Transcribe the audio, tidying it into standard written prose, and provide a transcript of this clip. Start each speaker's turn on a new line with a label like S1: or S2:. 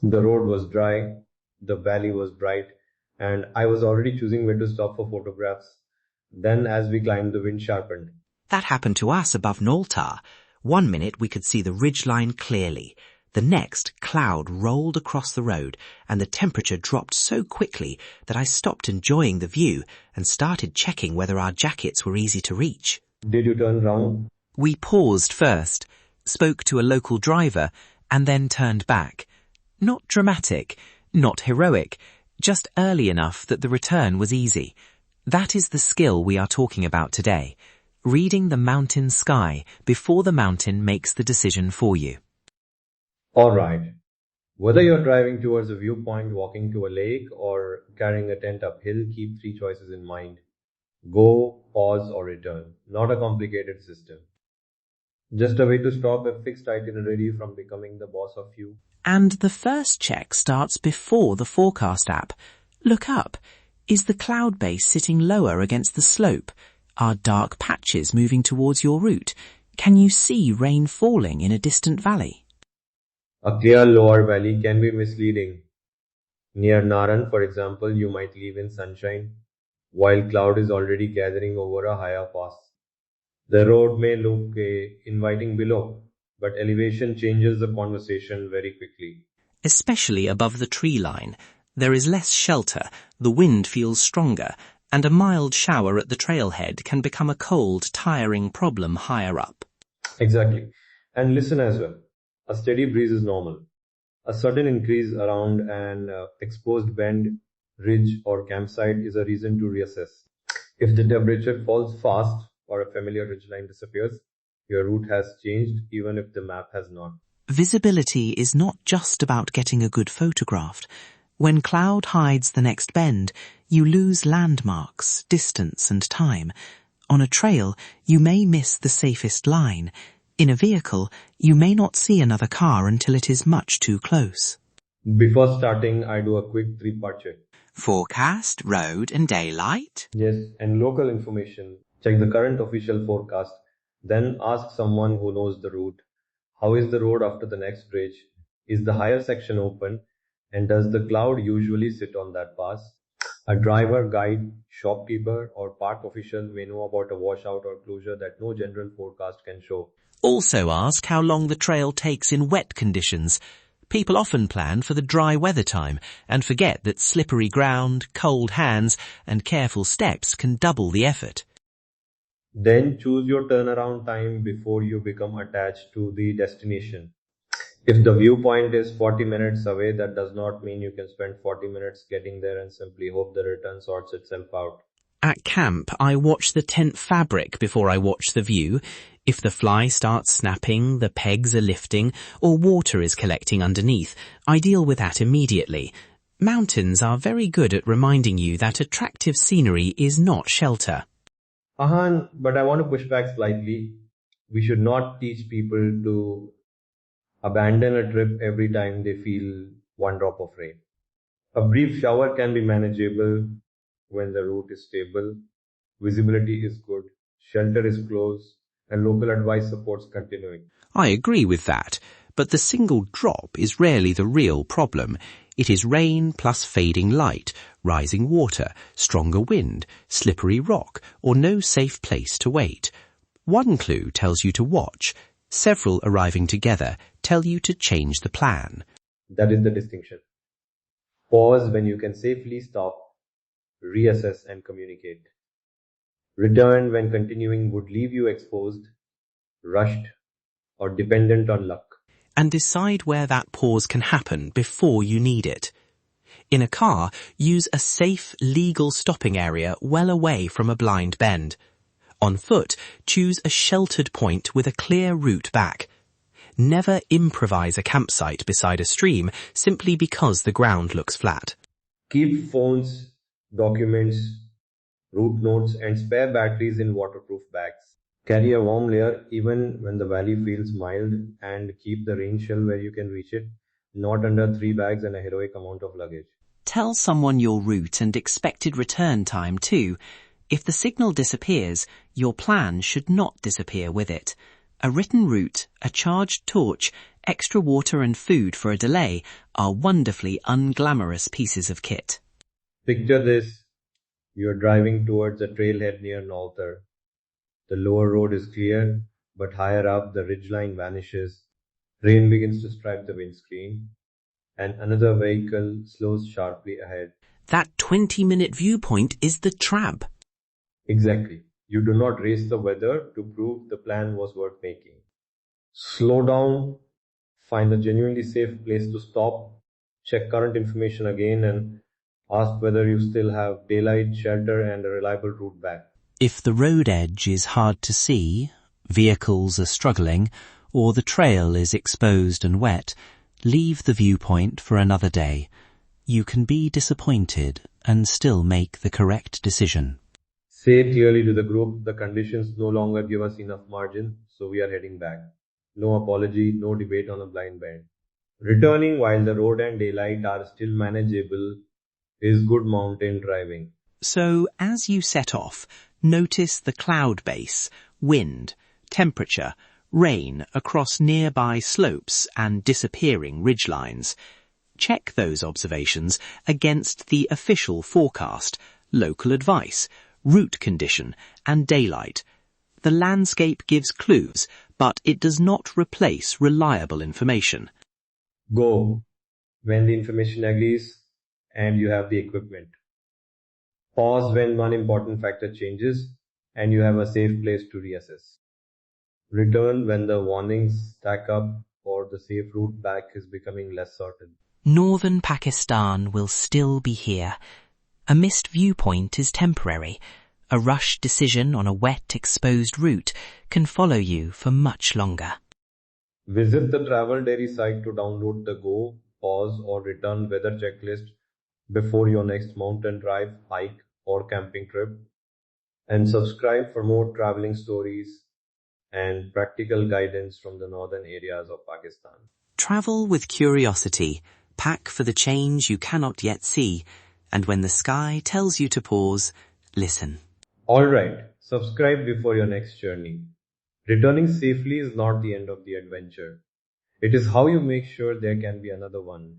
S1: The road was dry, the valley was bright, and I was already choosing where to stop for photographs. Then, as we climbed, the wind sharpened.
S2: That happened to us above Noltar. One minute we could see the ridgeline clearly. The next, cloud rolled across the road, and the temperature dropped so quickly that I stopped enjoying the view and started checking whether our jackets were easy to reach.
S1: Did you turn round?
S2: We paused first, spoke to a local driver, and then turned back. Not dramatic, not heroic, just early enough that the return was easy. That is the skill we are talking about today. Reading the mountain sky before the mountain makes the decision for you.
S1: Alright. Whether you're driving towards a viewpoint, walking to a lake, or carrying a tent uphill, keep three choices in mind. Go, pause, or return. Not a complicated system. Just a way to stop a fixed itinerary from becoming the boss of you.
S2: And the first check starts before the forecast app. Look up. Is the cloud base sitting lower against the slope? Are dark patches moving towards your route? Can you see rain falling in a distant valley?
S1: A clear lower valley can be misleading. Near Naran, for example, you might leave in sunshine, while cloud is already gathering over a higher pass. The road may look inviting below, but elevation changes the conversation very quickly.
S2: Especially above the tree line. There is less shelter, the wind feels stronger, and a mild shower at the trailhead can become a cold, tiring problem higher up.
S1: Exactly. And listen as well. A steady breeze is normal. A sudden increase around an exposed bend, ridge, or campsite is a reason to reassess. If the temperature falls fast or a familiar ridgeline disappears, your route has changed even if the map has not.
S2: Visibility is not just about getting a good photograph. When cloud hides the next bend, you lose landmarks, distance, and time. On a trail, you may miss the safest line. In a vehicle, you may not see another car until it is much too close.
S1: Before starting, I do a quick three-part check.
S2: Forecast, road, and daylight?
S1: Yes, and local information. Check the current official forecast. Then ask someone who knows the route. How is the road after the next bridge? Is the higher section open? And does the cloud usually sit on that pass? A driver, guide, shopkeeper, or park official may know about a washout or closure that no general forecast can show.
S2: Also ask how long the trail takes in wet conditions. People often plan for the dry weather time and forget that slippery ground, cold hands, and careful steps can double the effort.
S1: Then choose your turnaround time before you become attached to the destination. If the viewpoint is 40 minutes away, that does not mean you can spend 40 minutes getting there and simply hope the return sorts itself out.
S2: At camp, I watch the tent fabric before I watch the view. If the fly starts snapping, the pegs are lifting, or water is collecting underneath, I deal with that immediately. Mountains are very good at reminding you that attractive scenery is not shelter.
S1: Ahan, but I want to push back slightly. We should not teach people to abandon a trip every time they feel one drop of rain. A brief shower can be manageable when the route is stable, visibility is good, shelter is close, and local advice supports continuing.
S2: I agree with that, but the single drop is rarely the real problem. It is rain plus fading light, rising water, stronger wind, slippery rock, or no safe place to wait. One clue tells you to watch. Several arriving together tell you to change the plan.
S1: That is the distinction. Pause when you can safely stop, reassess and communicate. Return when continuing would leave you exposed, rushed, or dependent on luck.
S2: And decide where that pause can happen before you need it. In a car, use a safe, legal stopping area well away from a blind bend. On foot, choose a sheltered point with a clear route back. Never improvise a campsite beside a stream simply because the ground looks flat.
S1: Keep phones, documents, route notes, and spare batteries in waterproof bags. Carry a warm layer even when the valley feels mild, and keep the rain shell where you can reach it, not under 3 bags and a heroic amount of luggage.
S2: Tell someone your route and expected return time too. If the signal disappears, your plan should not disappear with it. A written route, a charged torch, extra water and food for a delay are wonderfully unglamorous pieces of kit.
S1: Picture this. You are driving towards a trailhead near Naltar. The lower road is clear, but higher up the ridgeline vanishes. Rain begins to stripe the windscreen, and another vehicle slows sharply ahead.
S2: That 20-minute viewpoint is the trap.
S1: Exactly. You do not race the weather to prove the plan was worth making. Slow down, find a genuinely safe place to stop, check current information again, and ask whether you still have daylight, shelter, and a reliable route back.
S2: If the road edge is hard to see, vehicles are struggling, or the trail is exposed and wet, leave the viewpoint for another day. You can be disappointed and still make the correct decision.
S1: Say clearly to the group, the conditions no longer give us enough margin, so we are heading back. No apology, no debate on a blind bend. Returning while the road and daylight are still manageable is good mountain driving.
S2: So, as you set off, notice the cloud base, wind, temperature, rain across nearby slopes and disappearing ridgelines. Check those observations against the official forecast, local advice, route condition, and daylight. The landscape gives clues, but it does not replace reliable information.
S1: Go when the information agrees and you have the equipment. Pause when one important factor changes and you have a safe place to reassess. Return when the warnings stack up or the safe route back is becoming less certain.
S2: Northern Pakistan will still be here. A missed viewpoint is temporary. A rushed decision on a wet, exposed route can follow you for much longer.
S1: Visit the travel diary site to download the go, pause, or return weather checklist before your next mountain drive, hike, or camping trip. And subscribe for more traveling stories and practical guidance from the northern areas of Pakistan.
S2: Travel with curiosity. Pack for the change you cannot yet see. And when the sky tells you to pause, listen.
S1: Alright, subscribe before your next journey. Returning safely is not the end of the adventure. It is how you make sure there can be another one.